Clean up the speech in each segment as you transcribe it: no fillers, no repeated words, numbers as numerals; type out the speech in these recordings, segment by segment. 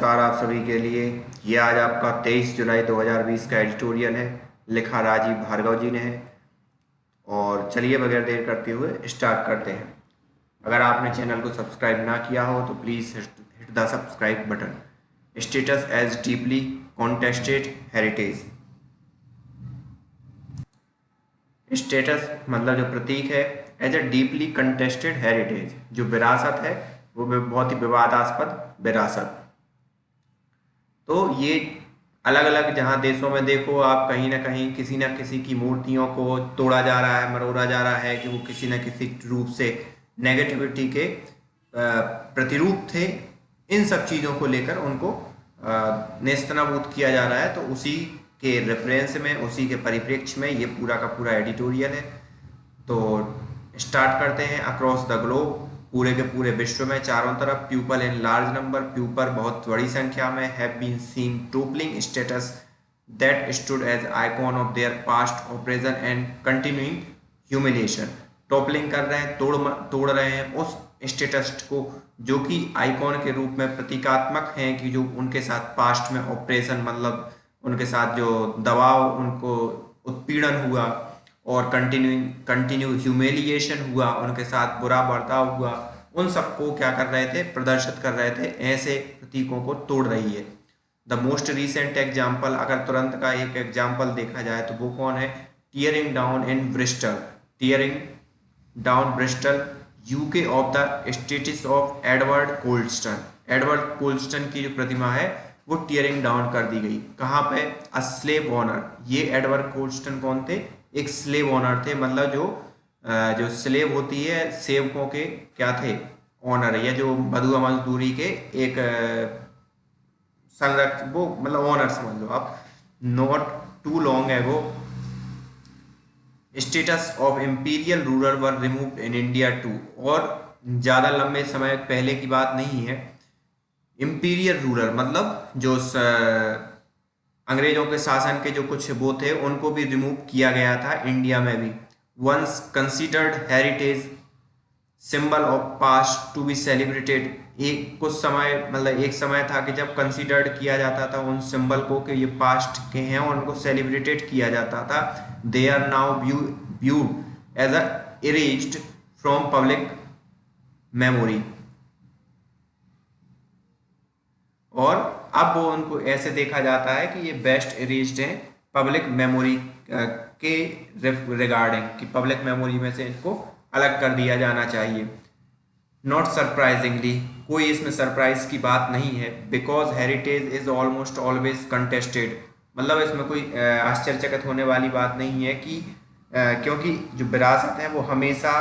नमस्कार आप सभी के लिए। ये आज आपका 23 जुलाई 2020 का एडिटोरियल है, लिखा राजीव भार्गव जी ने है। और चलिए बगैर देर करते हुए स्टार्ट करते हैं। अगर आपने चैनल को सब्सक्राइब ना किया हो तो please hit the subscribe button. Statues as deeply contested heritage. Statues मतलब जो प्रतीक है, as a deeply contested heritage, जो विरासत है वो बहुत ही विवादास्पद विरासत। तो ये अलग अलग जहाँ देशों में देखो आप, कहीं ना कहीं किसी न किसी की मूर्तियों को तोड़ा जा रहा है, मरोड़ा जा रहा है कि वो किसी न किसी रूप से नेगेटिविटी के प्रतिरूप थे। इन सब चीज़ों को लेकर उनको नेस्तनाबूद किया जा रहा है। तो उसी के रेफरेंस में, उसी के परिप्रेक्ष्य में ये पूरा का पूरा एडिटोरियल है। तो स्टार्ट करते हैं। अक्रॉस द ग्लोब, पूरे के पूरे विश्व में चारों तरफ, people in large number, people बहुत बड़ी संख्या में, have been seen toppling statues that stood as icon of their past oppression and continuing humiliation. Toppling कर रहे हैं, तोड़ रहे हैं उस स्टेटस को जो कि आइकॉन के रूप में प्रतीकात्मक हैं कि जो उनके साथ पास्ट में ऑपरेशन, मतलब उनके साथ जो दबाव, उनको उत्पीड़न हुआ और कंटिन्यू ह्यूमिलिएशन हुआ, उनके साथ बुरा बर्ताव हुआ, उन सबको क्या कर रहे थे, प्रदर्शित कर रहे थे। ऐसे प्रतीकों को तोड़ रही है। द मोस्ट रिसेंट एग्जाम्पल, अगर तुरंत का एक एग्जाम्पल देखा जाए तो वो कौन है? Tearing down in Bristol. Tearing down Bristol, UK of the statues of Edward Colston. Edward Colston की जो प्रतिमा है वो टीयरिंग डाउन कर दी गई। कहाँ पे? A slave owner. ये एडवर्ड कोल्स्टन कौन थे? एक स्लेव ऑनर थे, मतलब जो स्लेव होती है, सेवकों के क्या थे? ऑनर, या जो बधुआ मजदूरी के एक संरक्षक, वो मतलब ऑनर समझ लो आप। Not too long ago statues of imperial ruler were removed in India too. और ज़्यादा लंबे समय पहले की बात नहीं है। इम्पीरियल रूलर मतलब जो अंग्रेजों के शासन के जो कुछ वो थे, उनको भी रिमूव किया गया था इंडिया में भी। Once considered heritage symbol of past to be celebrated. एक कुछ समय, मतलब एक समय था कि जब कंसिडर्ड किया जाता था उन सिंबल को कि ये पास्ट के हैं और उनको सेलिब्रेटेड किया जाता था। They are now viewed as a erased from public memory. और अब वो उनको ऐसे देखा जाता है कि ये बेस्ट इरेज्ड हैं पब्लिक मेमोरी के रिगार्डिंग, कि पब्लिक मेमोरी में से इनको अलग कर दिया जाना चाहिए। नॉट सरप्राइजिंगली, कोई इसमें सरप्राइज की बात नहीं है, because heritage is almost always contested. मतलब इसमें कोई आश्चर्यचकित होने वाली बात नहीं है कि क्योंकि जो विरासत है वो हमेशा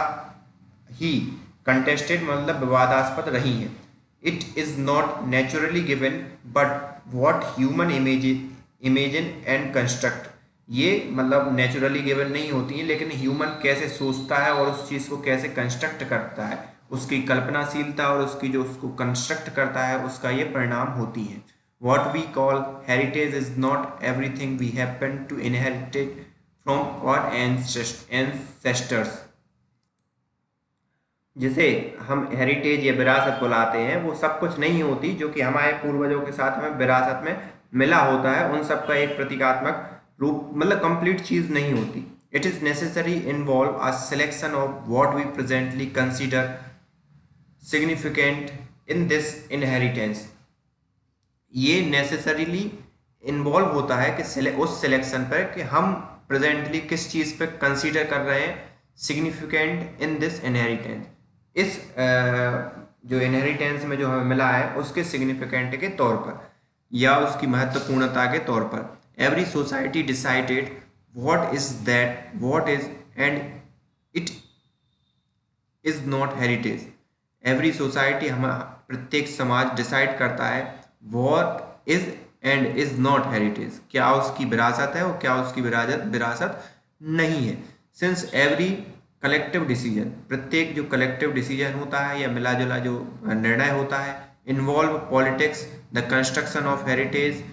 ही कंटेस्टेड, मतलब विवादास्पद रही है। It is not naturally given but what human imagine and construct. ये मतलब नेचुरली गिवन नहीं होती है, लेकिन ह्यूमन कैसे सोचता है और उस चीज़ को कैसे कंस्ट्रक्ट करता है, उसकी कल्पनाशीलता और उसकी जो उसको कंस्ट्रक्ट करता है, उसका ये परिणाम होती है। What we call heritage is not everything we happen to inherited from our ancestors. जिसे हम हेरिटेज या विरासत बुलाते हैं, वो सब कुछ नहीं होती जो कि हमारे पूर्वजों के साथ हमें विरासत में मिला होता है। उन सब का एक प्रतीकात्मक रूप, मतलब कंप्लीट चीज नहीं होती। It is necessary involve a selection of what we presently consider significant in this inheritance. ये नेसेसरीली इन्वॉल्व होता है कि उस सिलेक्शन पर कि हम प्रेजेंटली किस चीज पे कंसीडर कर रहे हैं सिग्निफिकेंट इन दिस इनहेरिटेंस। इस जो इनहेरिटेंस में जो हमें मिला है उसके सिग्निफिकेंट के तौर पर या उसकी महत्वपूर्णता के तौर पर। Every society decided what is that what is and it is not heritage. Every society, हम प्रत्येक समाज डिसाइड करता है what is and is not heritage, क्या उसकी विरासत है और क्या उसकी विरासत नहीं है। सिंस एवरी कलेक्टिव डिसीजन, प्रत्येक जो कलेक्टिव डिसीजन होता है या मिला जुला जो निर्णय होता है, involve politics, the construction of heritage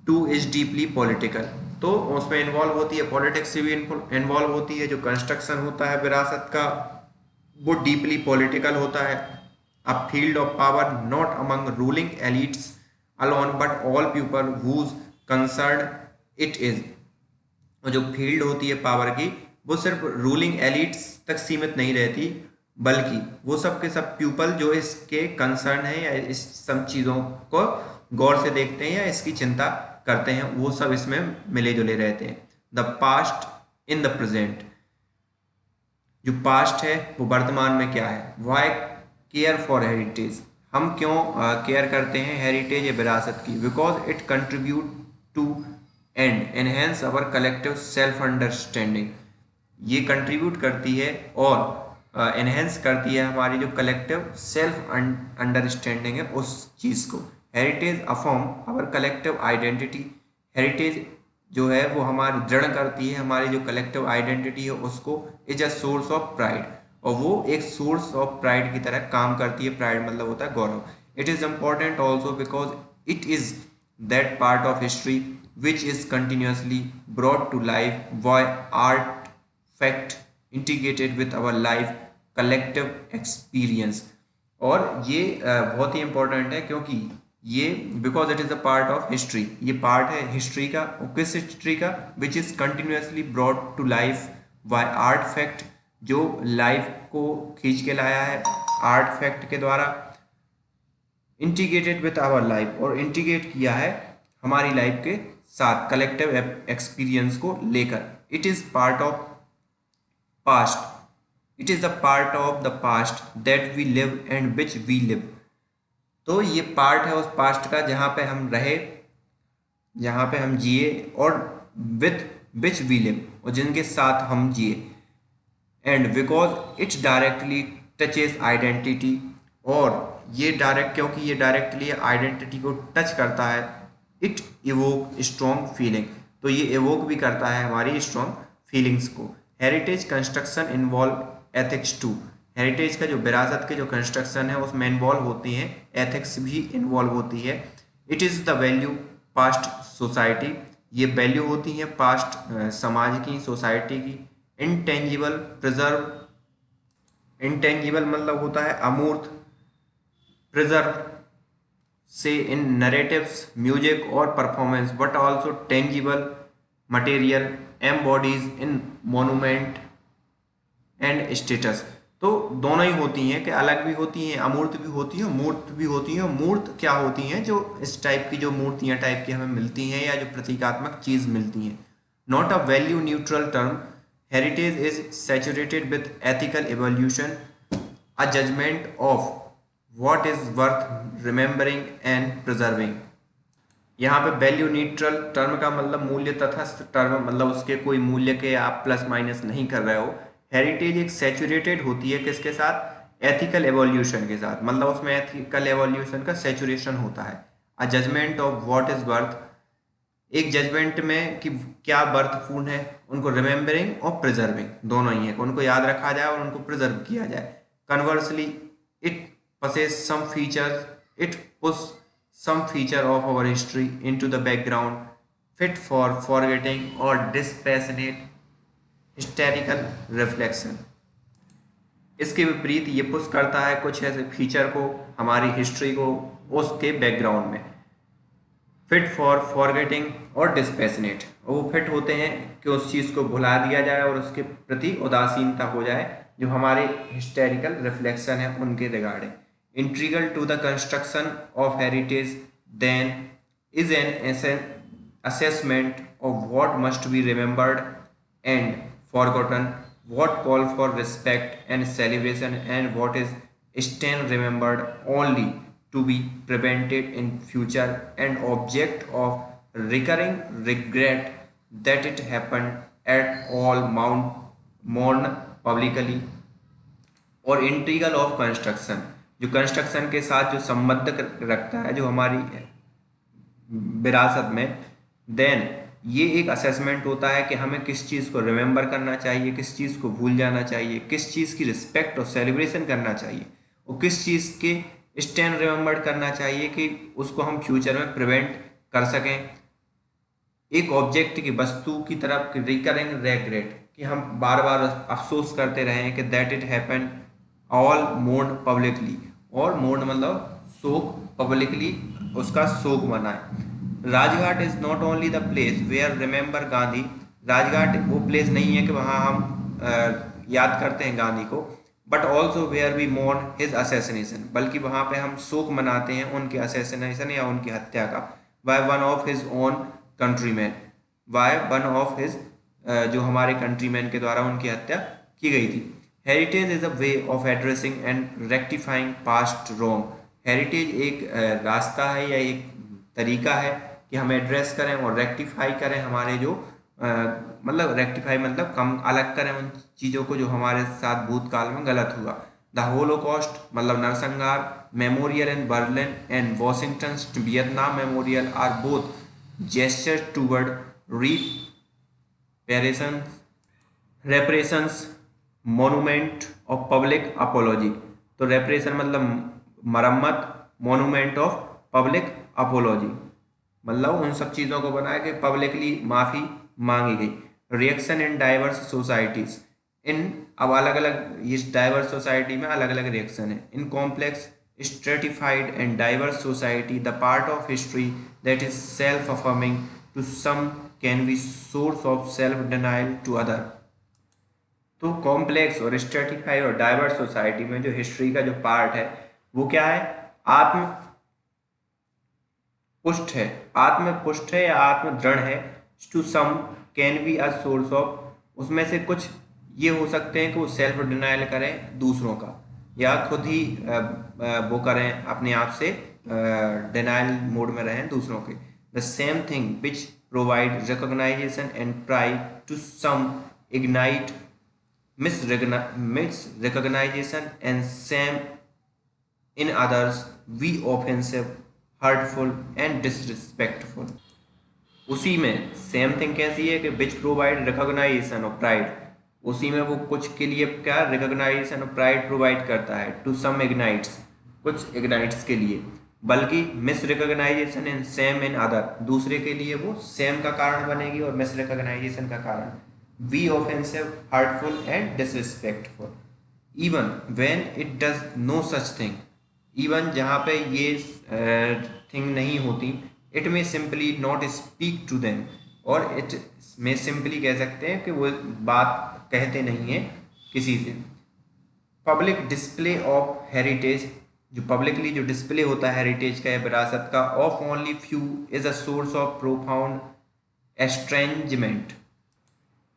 two is deeply political. तो उसमें इन्वॉल्व होती है, पॉलिटिक्स से भी इन्वॉल्व होती है। जो कंस्ट्रक्शन होता है विरासत का वो डीपली पॉलिटिकल होता है। A field of power not among ruling elites alone but all people whose concerned it is। और जो फील्ड होती है पावर की वो सिर्फ रूलिंग एलिट्स तक सीमित नहीं रहती, बल्कि वो सब के सब पीपल जो इसके कंसर्न है या इस सब चीज़ों को गौर से देखते हैं या इसकी चिंता करते हैं, वो सब इसमें मिले जुले रहते हैं। The past in the present, जो पास्ट है वो वर्तमान में क्या है। वाई केयर फॉर हेरिटेज, हम क्यों केयर करते हैं हेरिटेज या विरासत की। Because it contribute to and enhance our collective self understanding, ये कंट्रीब्यूट करती है और एनहेंस करती है हमारी जो कलेक्टिव सेल्फ अंडरस्टैंडिंग है उस चीज़ को। Heritage affirm our collective identity, heritage जो है वो हमारी दृढ़ करती है हमारी जो कलेक्टिव आइडेंटिटी है उसको। Is a source of pride, और वो एक सोर्स ऑफ प्राइड की तरह काम करती है। प्राइड मतलब होता है गौरव। It is important also because it is that part of history which is continuously brought to life by artifact integrated with our life collective experience। और ये बहुत ही इंपॉर्टेंट है क्योंकि ये because it is a part of history, ये part है history का। और किस हिस्ट्री का। Which is continuously brought to life by artifact, जो लाइफ को खींच के लाया है आर्टिफैक्ट के द्वारा। इंटीग्रेटेड विथ आवर लाइफ, और इंटीग्रेट किया है हमारी लाइफ के साथ कलेक्टिव एक्सपीरियंस को लेकर। It is part of past, it is the part of the past that we live and which we live. तो ये पार्ट है उस पास्ट का जहाँ पे हम रहे, जहाँ पे हम जिए, और विथ विच वी लिव, और जिनके साथ हम जिए। And because it's directly touches identity, और ये डायरेक्ट क्योंकि ये डायरेक्टली आइडेंटिटी को टच करता है। इट इवोक स्ट्रॉन्ग फीलिंग, तो ये इवोक भी करता है हमारी स्ट्रॉन्ग फीलिंग्स को। Heritage construction involve ethics too, heritage का जो विरासत के जो कंस्ट्रक्शन है उसमें इन्वॉल्व होती हैं एथिक्स भी इन्वॉल्व होती है। It is the value past society, ये वैल्यू होती है पास्ट समाज की, सोसाइटी की। इंटेंजिबल प्रिजर्व, इंटेंजिबल मतलब होता है अमूर्त, प्रिजर्व से इन नरेटिव्स, म्यूजिक और performance, but also tangible material embodies in monument and status. तो दोनों ही होती हैं कि अलग भी होती हैं, अमूर्त भी होती हैं, मूर्त भी होती हैं। मूर्त क्या होती हैं, जो इस टाइप की जो मूर्तियाँ टाइप की हमें मिलती हैं या जो प्रतीकात्मक चीज़ मिलती हैं। Not a value neutral term, heritage is saturated with ethical evolution, a judgement of what is worth remembering and preserving। यहाँ पे वैल्यू न्यूट्रल टर्म का मतलब मूल्य तटस्थ टर्म, मतलब उसके कोई मूल्य के आप प्लस माइनस नहीं कर रहे हो। हेरिटेज एक सैचुरेटेड होती है किसके साथ, एथिकल एवोल्यूशन के साथ, मतलब उसमें एथिकल एवोल्यूशन का सैचुरेशन होता है। A judgement of what is worth, एक जजमेंट में कि क्या वर्थपूर्ण है, उनको रिमेम्बरिंग और प्रिजर्विंग दोनों ही है, उनको याद रखा जाए और उनको प्रिजर्व किया जाए। Conversely it possess some features, it puts some feature of our history into the background, fit for forgetting or dispassionate historical reflection। इसके विपरीत ये पुश करता है कुछ ऐसे फीचर को हमारी हिस्ट्री को उसके बैकग्राउंड में। फिट फॉर फॉरगेटिंग और डिस्पैशनेट, वो फिट होते हैं कि उस चीज़ को भुला दिया जाए और उसके प्रति उदासीनता हो जाए जो हमारे हिस्टोरिकल रिफ्लेक्शन है उनके regarding. Integral to the construction of heritage then is an assessment of what must be remembered and forgotten, what call for respect and celebration, and what is stand remembered only to be prevented in future and object of recurring regret that it happened at all, mourn publicly। और integral of construction, जो construction के साथ जो संबंध रखता है जो हमारी विरासत में, देन ये एक असेसमेंट होता है कि हमें किस चीज़ को रिमेंबर करना चाहिए, किस चीज़ को भूल जाना चाहिए, किस चीज़ की रिस्पेक्ट और सेलिब्रेशन करना चाहिए, और किस चीज़ के स्टैंड रिमेंबर्ड करना चाहिए कि उसको हम फ्यूचर में प्रिवेंट कर सकें। एक ऑब्जेक्ट की वस्तु की तरफ रिकरिंग रेग्रेट, कि हम बार बार अफसोस करते रहें कि that it happen all mourn publicly, और मोर्न मतलब शोक पब्लिकली उसका शोक मनाएं। Rajghat is not only the place where remember Gandhi. Rajghat वो प्लेस नहीं है कि वहाँ हम याद करते हैं गांधी को, but also where we mourn his assassination, बल्कि वहाँ पे हम शोक मनाते हैं उनके असैसिनेशन या उनकी हत्या का, by one of his own countryman, by one of his जो हमारे कंट्रीमैन के द्वारा उनकी हत्या की गई थी। Heritage is a way of addressing and rectifying past wrong. Heritage एक रास्ता है या एक तरीका है कि हम एड्रेस करें और रेक्टिफाई करें हमारे जो मतलब रेक्टिफाई मतलब कम अलग करें उन चीज़ों को जो हमारे साथ भूतकाल में गलत हुआ। द होलोकॉस्ट मतलब नरसंहार, memorial in Berlin and Washington Vietnam memorial are both gesture toward reparations monument of public apology. तो रेपरेशन मतलब मरम्मत, मोनूमेंट ऑफ पब्लिक अपोलॉजी मतलब उन सब चीज़ों को बनाया कि पब्लिकली माफ़ी मांगी गई। रिएक्शन इन डाइवर्स सोसाइटीज, इन अब अलग अलग इस डाइवर्स सोसाइटी में अलग अलग रिएक्शन है। In complex stratified and diverse society the part of history that is self affirming to some can be source of self denial to other. तो complex और स्ट्रेटिफाइड और डाइवर्स सोसाइटी में जो history का जो पार्ट है वो क्या है, आत्म पुष्ट है, आत्मपुष्ट है या आत्मदृढ़ है। To some can be a source of, उसमें से कुछ ये हो सकते हैं कि वो सेल्फ डिनाइल करें दूसरों का या खुद ही वो करें अपने आप से डिनाइल मोड में रहें दूसरों के। The same thing which provide recognition and pride to some ignite misrecognition and same in others we offensive hurtful and disrespectful. उसी में सेम थिंग कैसी है कि which provide recognition of pride, उसी में वो कुछ के लिए क्या रिकॉग्नाइजेशन ऑफ प्राइड प्रोवाइड करता है टू सम इग्नाइट्स, कुछ इग्नाइट्स के लिए, बल्कि misrecognition in same in other, दूसरे के लिए वो सेम का कारण बनेगी और मिस रिकॉग्नाइजेशन का कारण, we offensive hurtful and disrespectful even when it does no such thing. इवन जहाँ पे ये थिंग नहीं होती, it may simply not speak to them, और इट में सिंपली कह सकते हैं कि वो बात कहते नहीं हैं किसी से। पब्लिक डिस्प्ले ऑफ हेरिटेज, जो पब्लिकली जो डिस्प्ले होता है हेरिटेज का या विरासत का, of only few is a source of profound estrangement.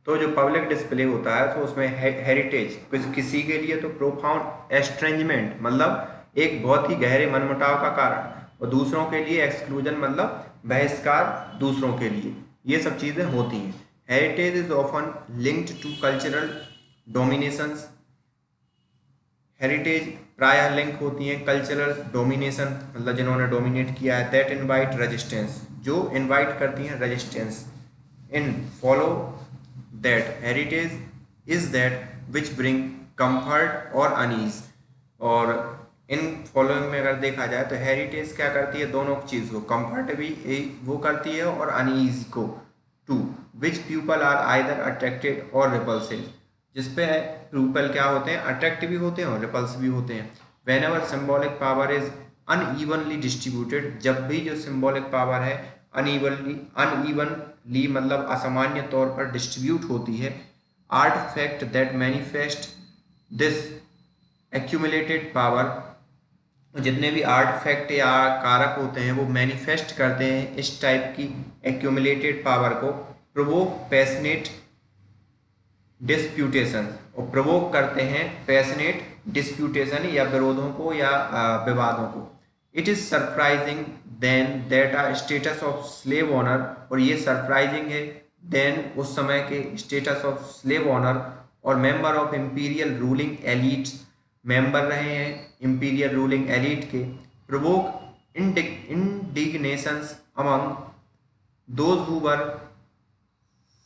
तो जो पब्लिक डिस्प्ले होता है तो उसमें हेरिटेज किसी के लिए तो प्रोफाउंड एस्ट्रेंजमेंट मतलब एक बहुत ही गहरे मनमुटाव का कारण, और दूसरों के लिए एक्सक्लूजन मतलब बहिष्कार दूसरों के लिए, ये सब चीज़ें होती हैं। Heritage is often linked to cultural dominations, heritage प्रायः लिंक होती हैं कल्चरल डोमिनेशन मतलब जिन्होंने डोमिनेट किया है, दैट इनवाइट रेजिस्टेंस, जो इनवाइट करती हैं resistance. In follow that heritage is that which bring comfort और अनईज, और इन फॉलोइंग में अगर देखा जाए तो हेरिटेज क्या करती है, दोनों चीज़ को, कंफर्ट भी वो करती है और अनईज को, to which people are either attracted और रिपल्सिव, जिसपे पीपल क्या होते हैं, अट्रैक्टिव भी होते हैं और रिपल्सिव भी होते हैं। When ever symbolic power is unevenly distributed, जब भी जो सिम्बॉलिक पावर है अनइवनली मतलब असामान्य तौर पर डिस्ट्रीब्यूट होती है, artifact that manifest this accumulated power, जितने भी आर्टिफैक्ट या कारक होते हैं वो मैनिफेस्ट करते हैं इस टाइप की एक्यूमुलेटेड पावर को, प्रोवोक पैशनेट डिस्प्यूटेशन, और प्रोवोक करते हैं पैशनेट डिस्प्यूटेशन या विरोधों को या विवादों को। It is surprising then that a statues of slave owner, और ये सरप्राइजिंग है देन उस समय के स्टेटस ऑफ स्लेव ऑनर और member of imperial ruling elites, member रहे हैं इंपीरियल रूलिंग एलिट के, provoke indignations among those who were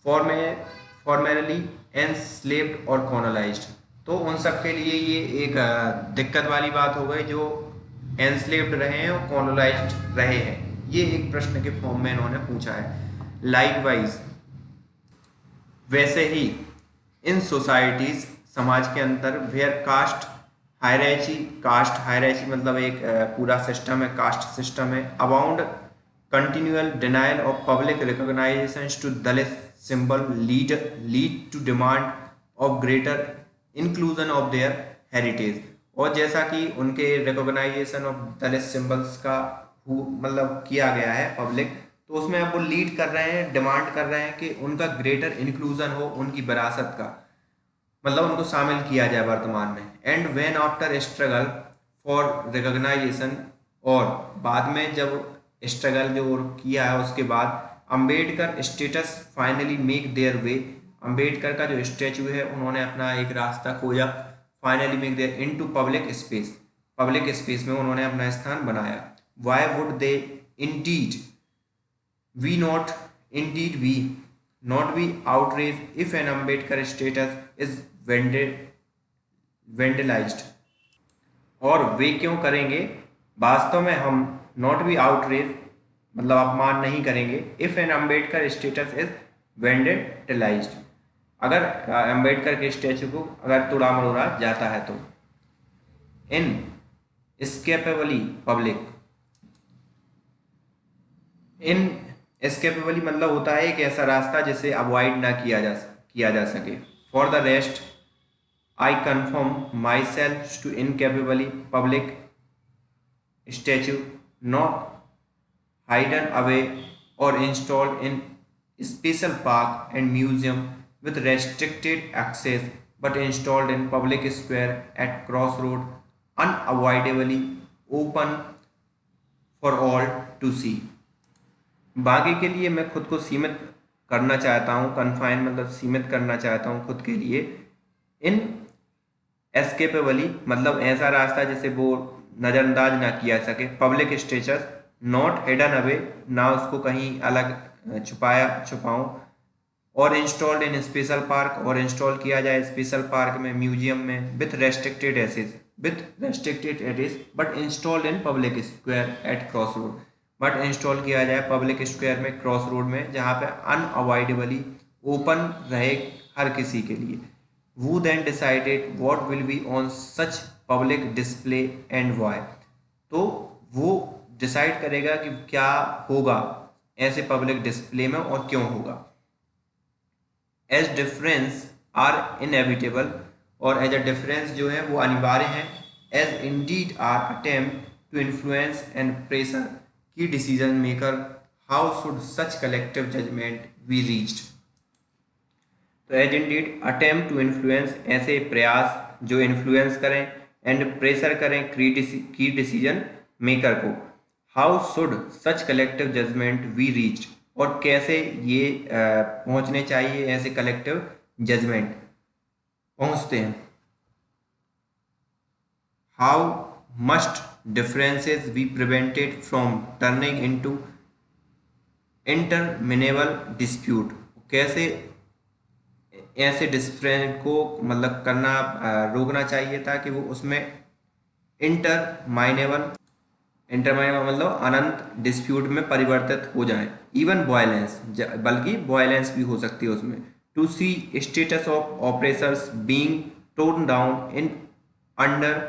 formerly enslaved और कॉलोनाइज्ड। तो उन सब के लिए ये एक दिक्कत वाली बात हो गई जो एनस्लेव्ड रहे हैं और कॉलोनाइज्ड रहे हैं। ये एक प्रश्न के फॉर्म में इन्होंने पूछा है। लाइकवाइज वैसे ही इन सोसाइटीज समाज के अंदर where caste hierarchy, caste hierarchy मतलब एक पूरा सिस्टम है, कास्ट सिस्टम है। Abound continual denial of public recognition to Dalit symbol lead to demand of greater inclusion of their heritage. और जैसा कि उनके रिकॉग्नाइजेशन ऑफ दलित सिंबल्स का मतलब किया गया है पब्लिक, तो उसमें अब वो लीड कर रहे हैं, डिमांड कर रहे हैं कि उनका ग्रेटर इंक्लूजन हो उनकी विरासत का, मतलब उनको शामिल किया जाए वर्तमान में। And when after struggle for recognition, और बाद में जब स्ट्रगल जो किया है उसके बाद Ambedkar status finally make their way, Ambedkar का जो स्टैचू है उन्होंने अपना एक रास्ता खोजा, finally make their into public space, public space में उन्होंने अपना स्थान बनाया। Why would they Indeed we not indeed we not be outraged if an Ambedkar status is vandalized। और वे क्यों करेंगे, वास्तव में हम नॉट बी आउटरेज मतलब अपमान नहीं करेंगे, if an Ambedkar statue is vandalised, अगर अम्बेडकर के स्टैचू को अगर तोड़ा मरोड़ा जाता है तो। इन स्केपेबली पब्लिक, इन एस्केपेबली मतलब होता है एक ऐसा रास्ता जिसे अवॉइड ना किया जा सके। For the rest I confirm myself to incapably public statue not hidden away और installed in special park and museum with restricted access but installed in public square at crossroad unavoidably open for all to see। बाकी के लिए मैं खुद को सीमित करना चाहता हूँ, कन्फाइन मतलब सीमित करना चाहता हूँ खुद के लिए। इन एस्केपेबली मतलब ऐसा रास्ता जिसे वो नज़रअंदाज ना किया सके, public statues not hidden away ना उसको कहीं अलग छुपाऊँ, और इंस्टॉल्ड इन स्पेशल पार्क और इंस्टॉल किया जाए स्पेशल पार्क में, म्यूजियम में, with restricted access but installed in public square at cross road, but install किया जाए पब्लिक स्क्वायर में, क्रॉस रोड में, जहाँ पे अनअवॉइडेबली ओपन रहे हर किसी के लिए। वो then decided what will be on such public display and why, तो वो डिसाइड करेगा कि क्या होगा ऐसे पब्लिक डिस्प्ले में और क्यों होगा। एज डिफरेंस आर इनएविटेबल, और एज अ डिफरेंस जो है वो अनिवार्य है। As indeed are attempt to influence and pressure की decision maker, how should such collective judgment be reached. तो as indeed attempt to influence ऐसे प्रयास जो इन्फ्लुएंस करें एंड प्रेशर करें की डिसीजन मेकर को, how should such collective judgment be reached, और कैसे ये पहुंचने चाहिए ऐसे कलेक्टिव जजमेंट पहुंचते हैं। How must differences be prevented from turning into interminable dispute, कैसे ऐसे डिफरेंस को मतलब करना रोकना चाहिए ताकि वो उसमें इंटरमाइनेबल मतलब अनंत डिस्प्यूट में परिवर्तित हो जाए। इवन वायलेंस, बल्कि वायलेंस भी हो सकती है उसमें। To see statues of oppressions being tone down in under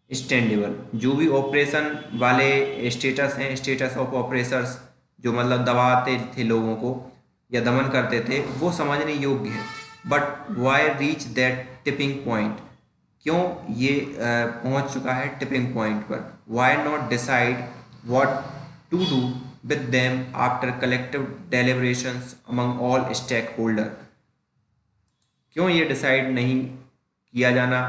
स्टैंडेबल, जो भी ऑपरेशन वाले स्टेटस हैं, स्टेटस ऑफ ऑपरेशंस जो मतलब दबाते थे लोगों को या दमन करते थे, वो समझने योग्य है। But why reach that tipping point, क्यों ये पहुंच चुका है टिपिंग पॉइंट पर। Why not decide what to do with them after collective deliberations among all stakeholder, क्यों ये डिसाइड नहीं किया जाना,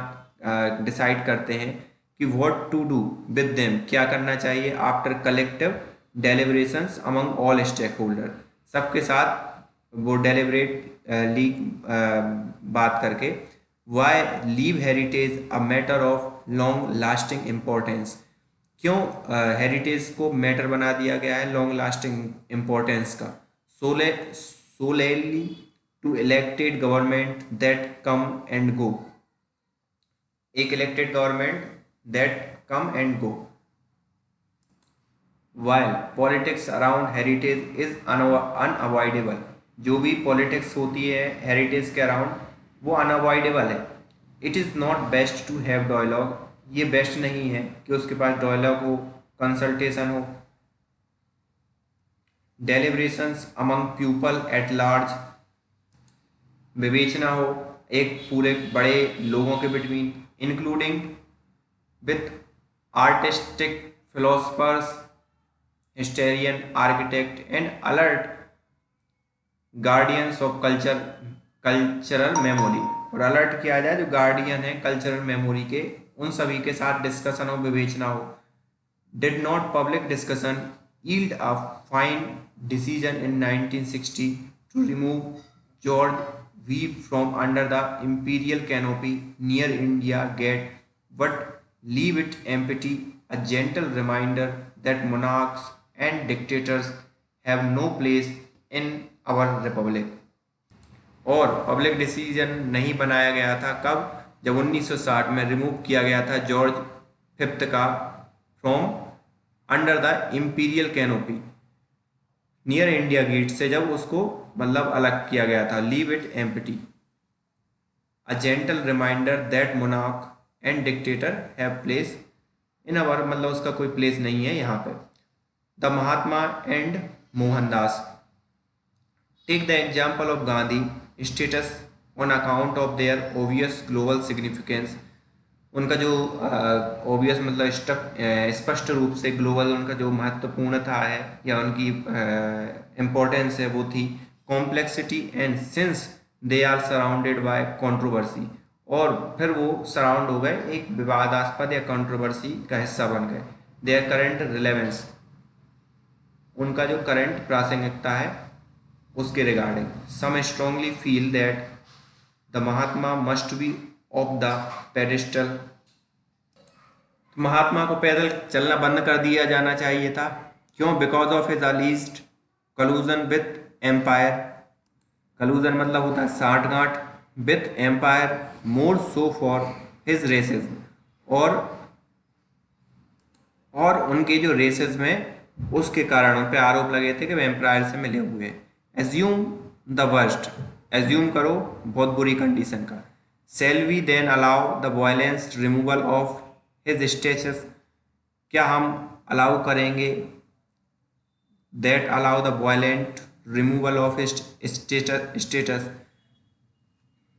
डिसाइड करते हैं कि what to do with them, क्या करना चाहिए, after collective deliberations among all stakeholder, सबके साथ वो डेलिब्रेट बात करके। Why leave heritage a matter of long lasting importance, क्यों हेरिटेज को मैटर बना दिया गया है लॉन्ग लास्टिंग इम्पोर्टेंस का। Solely to elected government that come and go, एक elected government that come and go. While politics around heritage is unavoidable, जो भी पॉलिटिक्स होती है हेरिटेज के अराउंड वो अनअवॉइडेबल है। It is not best to have dialogue, ये best नहीं है कि उसके पास डायलॉग हो, कंसल्टेशन हो, deliberations among people at large, विवेचना हो एक पूरे बड़े लोगों के between, including with artistic philosophers, historian, architect and alert guardians of cultural memory, और अलर्ट किया जाए जो गार्डियन है कल्चरल मेमोरी के, उन सभी के साथ डिस्कशन हो, विवेचना हो। Did not public discussion yield a fine decision in 1960 to remove George V from under the imperial canopy near India Gate, but leave it empty, a gentle reminder that monarchs and dictators have no place in our republic। और public decision नहीं बनाया गया था कब, जब 1960 में remove किया गया था जॉर्ज फिफ्थ का from under the imperial canopy near India Gate से, जब उसको मतलब अलग किया गया था। Leave it empty, a gentle reminder that monarch and dictator have place in our, मतलब उसका कोई प्लेस नहीं है यहाँ पे। The Mahatma and Mohandas, take the example of Gandhi statues on account of their obvious global significance, उनका जो ओबियस मतलब स्पष्ट रूप से ग्लोबल उनका जो महत्वपूर्णता है या उनकी इम्पोर्टेंस है वो थी। Complexity and since they are surrounded by controversy, और फिर वो सराउंड हो गए एक विवादास्पद या कंट्रोवर्सी का हिस्सा बन गए। देयर करेंट रिलेवेंस, उनका जो करंट प्रासंगिकता है उसके रिगार्डिंग। Some strongly feel that the Mahatma must be off the pedestal, Mahatma को पैदल चलना बंद कर दिया जाना चाहिए था। क्यों? Because of his alleged collusion with empire, collusion मतलब होता है साठगांठ, with empire, more so for his races, और उनके जो रेसेस में उसके कारण उन पे आरोप लगे थे कि वे एम्पायर से मिले हुए हैं। एज्यूम द वर्स्ट, एज्यूम करो बहुत बुरी कंडीशन का। Shall we then allow the violence removal of his statues, क्या हम अलाउ करेंगे that allow the violent removal of his statues.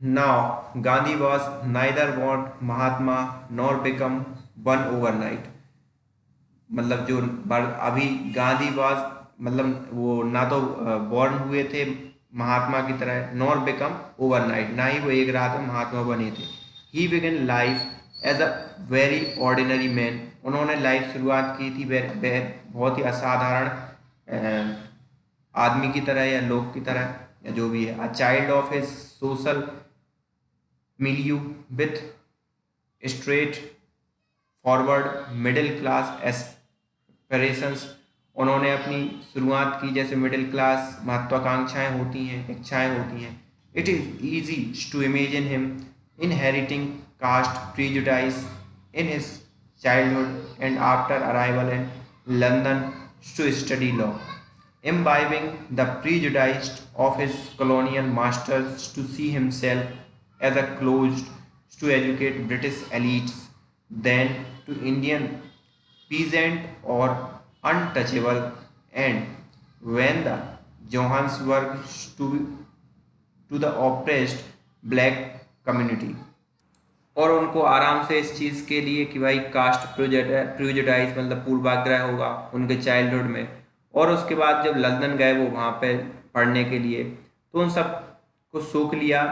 Now Gandhi was neither want Mahatma nor become one overnight, मतलब जो अभी गांधी वॉज मतलब वो ना तो बॉर्न हुए थे महात्मा की तरह, नॉर बिकम ओवरनाइट, ना ही वो एक रात में महात्मा बने थे। He began life as a very ordinary man, उन्होंने लाइफ शुरुआत की थी बहुत ही असाधारण आदमी की तरह या लोग की तरह या जो भी है। A child of his social milieu with straight forward middle class aspirations, उन्होंने अपनी शुरुआत की जैसे मिडिल क्लास महत्वाकांक्षाएं होती हैं, इच्छाएं होती हैं। It is easy to imagine him inheriting caste prejudice in his childhood and after arrival in London to study law, imbibing the prejudice of his colonial masters to see himself as a closed to educate British elites, then to Indian peasant or untouchable, and when the Johannesburg to the oppressed black community, और उनको आराम से इस चीज़ के लिए कि भाई cast prejudice मतलब पूर्वाग्रह होगा उनके चाइल्डहुड में, और उसके बाद जब लंदन गए वो वहाँ पे पढ़ने के लिए, तो उन सब को सोच लिया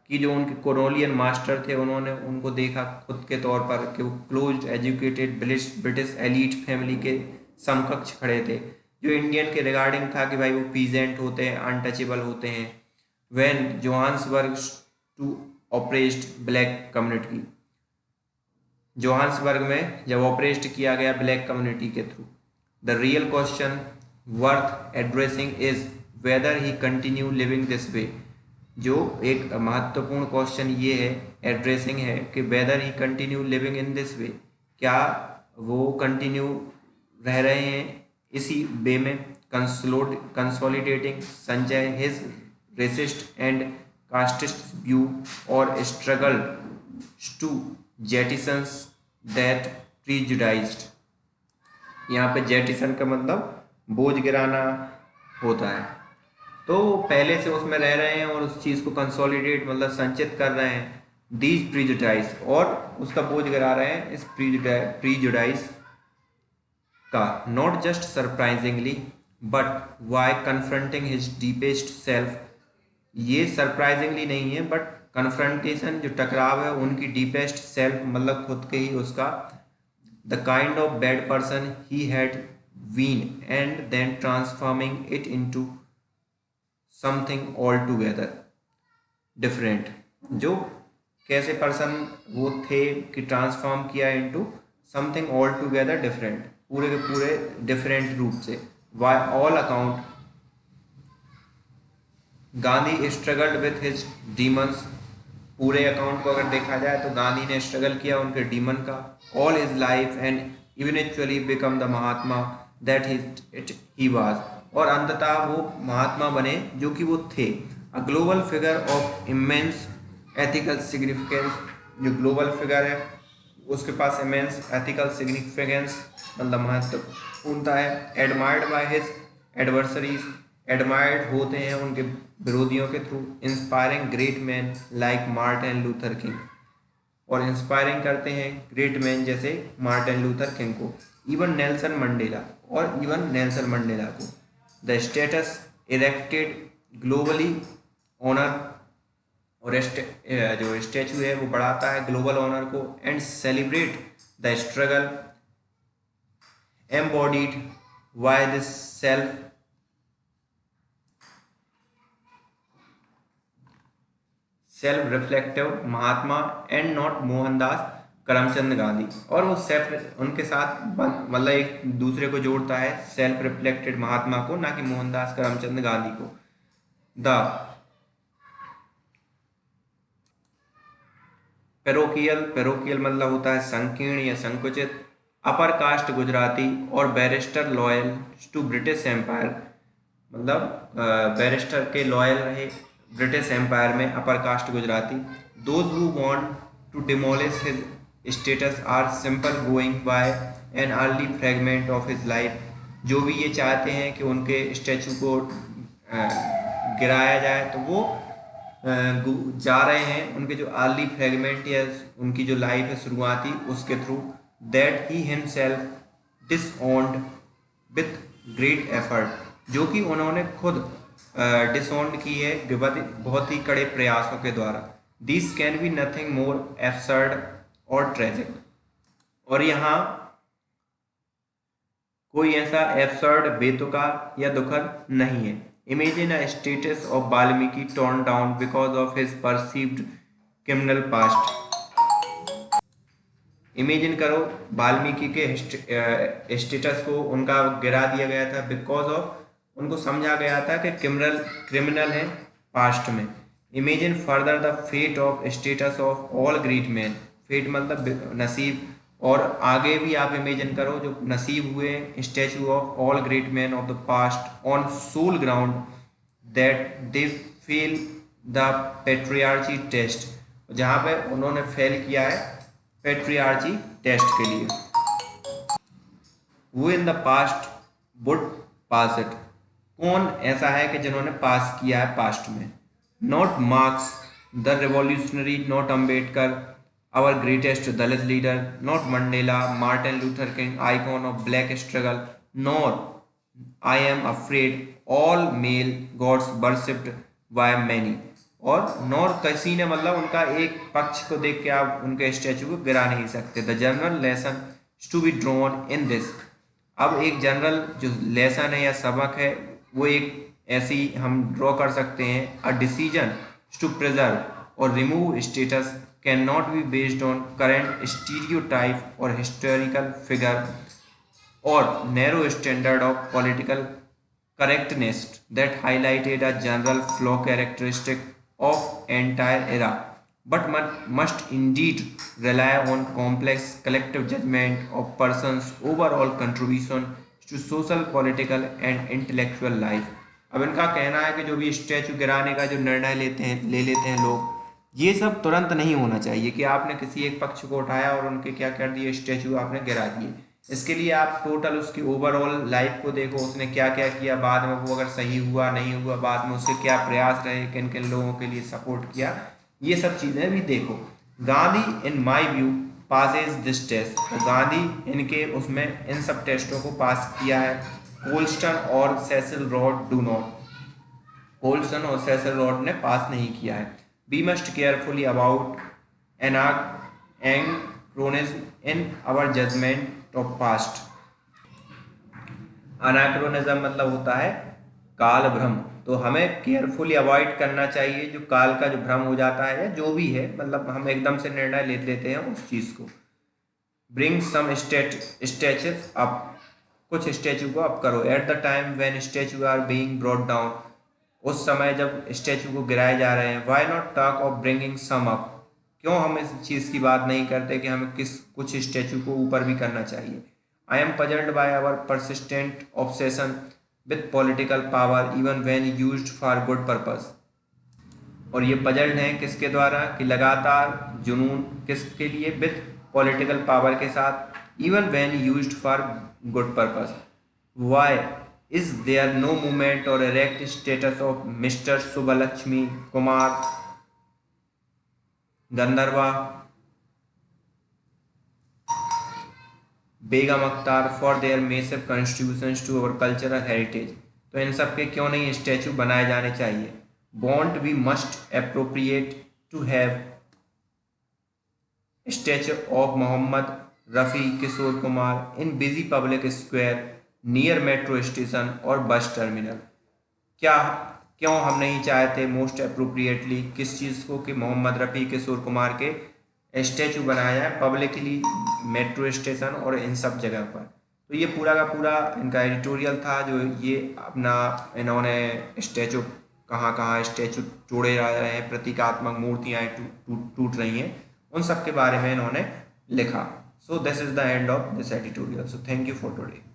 कि जो उनके कोलोनियल मास्टर थे उन्होंने उनको देखा खुद के तौर पर कि वो closed educated British elite family के समकक्ष खड़े थे, जो इंडियन के रिगार्डिंग था कि भाई वो पीजेंट होते हैं, अनटचेबल होते हैं। When Johannesburg to oppressed black community, Johannesburg में जब ऑपरेस्ट किया गया ब्लैक कम्युनिटी के through. The real question worth addressing is whether he continue living this way, जो एक महत्वपूर्ण क्वेश्चन ये है एड्रेसिंग है कि whether he continue living in this way, क्या वो कंटिन्यू रह रहे हैं इसी वे में, consolidating Sanjay his racist and casteist view और struggle to jettisons that prejudiced। यहाँ पे जेटिसन का मतलब बोझ गिराना होता है। तो पहले से उसमें रह रहे हैं और उस चीज़ को कंसोलिडेट मतलब संचित कर रहे हैं। दीज प्रीजुडाइज, और उसका बोझ गिरा रहे हैं इस प्रीजुडाइज का। Not just surprisingly but why confronting his deepest self. ये सरप्राइजिंगली नहीं है बट कन्फ्रंटेशन जो टकराव है उनकी डीपेस्ट सेल्फ मतलब खुद के ही उसका। The kind of bad person he had been and then transforming it into something all together different. जो कैसे पर्सन वो थे कि ट्रांसफॉर्म किया into something all together different, पूरे के पूरे डिफरेंट रूप से। By all account Gandhi struggled with his demons. पूरे अकाउंट को अगर देखा जाए तो गांधी ने स्ट्रगल किया उनके डीमन का। All his life and eventually become the Mahatma that he was. और अंततः वो महात्मा बने जो कि वो थे। A global figure of immense ethical significance. जो ग्लोबल फिगर है उसके पास इमेंस एथिकल सिग्निफिकेंस मतलब महत्वपूर्णता है। Admired by his adversaries, admired होते हैं उनके विरोधियों के through. Inspiring great man like Martin Luther king, और इंस्पायरिंग करते हैं ग्रेट मैन जैसे मार्टिन लूथर किंग को। इवन नेल्सन मंडेला, और इवन नेल्सन मंडेला को। The status erected globally honour, और जो स्टैचू है वो बढ़ाता है ग्लोबल ऑनर को। And celebrate the struggle embodied by this self reflective Mahatma and not Mohandas Karamchand Gandhi. और वो सेल्फ उनके साथ मतलब एक दूसरे को जोड़ता है, सेल्फ रिफ्लेक्टेड महात्मा को, ना कि मोहनदास करमचंद गांधी को। द पेरोकियल मतलब होता है संकीर्ण या संकुचित। अपर कास्ट गुजराती और barrister loyal to British empire, मतलब बैरिस्टर के लॉयल रहे ब्रिटिश एम्पायर में। Upper caste Gujarati. Those who want to demolish his status are simple going by an early fragment of his life. जो भी ये चाहते हैं कि उनके स्टैचू को गिराया जाए तो वो जा रहे हैं उनके जो अर्ली फ्रेगमेंट या उनकी जो लाइफ है शुरुआती, उसके थ्रू। That he himself disowned with great effort, जो कि उन्होंने खुद डिसऑन्ड की है बहुत ही कड़े प्रयासों के द्वारा। This can be nothing more absurd और ट्रेजिक। और यहाँ कोई ऐसा एब्सर्ड बेतुका या दुखद नहीं है। Imagine a status of Valmiki torn down because of his perceived criminal past. Imagine करो वाल्मीकि के स्टेटस को उनका गिरा दिया गया था बिकॉज ऑफ, उनको समझा गया था कि क्रिमिनल है पास्ट में। Imagine further the fate of status of all great man. Fate मतलब नसीब, और आगे भी आप इमेजिन करो जो नसीब हुए statue of all great man of the past on sole ground that they fail the patriarchy test, जहाँ पे उन्होंने फेल किया है पेट्रियार्ची टेस्ट के लिए। वो in the past would pass it. कौन ऐसा है कि जिन्होंने पास किया है पास्ट में? Not marks the revolutionary, not Ambedkar our greatest Dalit leader, not Mandela, Martin Luther King, icon of black struggle, nor I am afraid all male gods worshipped by many। और nor किसी ने मतलब उनका एक पक्ष को देख के आप उनके स्टैचू को गिरा नहीं सकते। The general lesson to be drawn in this. अब एक जनरल जो लेसन है या सबक है वो एक ऐसी हम ड्रॉ कर सकते हैं। अ डिसीजन टू प्रिजर्व और remove status cannot be based on current stereotype or historical figure or narrow standard of political correctness that highlighted a general flaw characteristic of entire era, but must indeed rely on complex collective judgment of persons overall contribution to social, political and intellectual life। अब इनका कहना है कि जो भी statue गिराने का जो निर्णय ले लेते हैं लोग, ये सब तुरंत नहीं होना चाहिए कि आपने किसी एक पक्ष को उठाया और उनके क्या कर दिए, स्टैचू आपने गिरा दिए। इसके लिए आप टोटल उसकी ओवरऑल लाइफ को देखो, उसने क्या क्या किया, बाद में वो अगर सही हुआ नहीं हुआ, बाद में उसके क्या प्रयास रहे, किन किन लोगों के लिए सपोर्ट किया, ये सब चीज़ें भी देखो। Gandhi in my view passes this test, तो गांधी इनके उसमें इन सब टेस्टों को पास किया है। कोल्स्टन और Cecil Rhodes do not, Colston और सेसल रॉड ने पास नहीं किया है। We must carefully about anachronism in our judgment of past. Anachronism मतलब होता है काल भ्रम, तो हमें केयरफुली अवॉइड करना चाहिए जो काल का जो भ्रम हो जाता है या जो भी है, मतलब हम एकदम से निर्णय ले लेते हैं उस चीज़ को। ब्रिंग सम स्टेचुज अप, कुछ स्टेचू को अप करो। At the time when statue are being brought down, उस समय जब स्टैचू को गिराए जा रहे हैं। Why not talk of bringing some up, क्यों हम इस चीज़ की बात नहीं करते कि हमें कुछ स्टैचू को ऊपर भी करना चाहिए। I am puzzled by our persistent obsession with political power even when used for good purpose. और ये पजल्ड हैं किसके द्वारा, कि लगातार जुनून किसके लिए, विथ पॉलिटिकल पावर के साथ, even when used for good purpose. Why is there no movement or erect status of Mr. Subbalakshmi Kumar Gandharva, Begum Akhtar for their massive contributions to our cultural heritage? तो इन सब के क्यों नहीं statue बनाए जाने चाहिए। Won't we must appropriate to have statue of Mohammad Rafi Kishore Kumar in busy public square near metro station और bus terminal. क्या क्यों हम नहीं चाहते मोस्ट अप्रोप्रिएटली किस चीज़ को, कि मोहम्मद रफ़ी किशोर कुमार के स्टैचू बनाया जाए पब्लिकली मेट्रो स्टेशन और इन सब जगह पर। तो ये पूरा का पूरा इनका एडिटोरियल था, जो ये अपना इन्होंने स्टैचू कहाँ कहाँ स्टैचू तोड़े जा रहे हैं, प्रतीकात्मक मूर्तियाँ टूट रही हैं, उन सब के बारे में इन्होंने लिखा। So this is the end of this editorial. So thank you for today.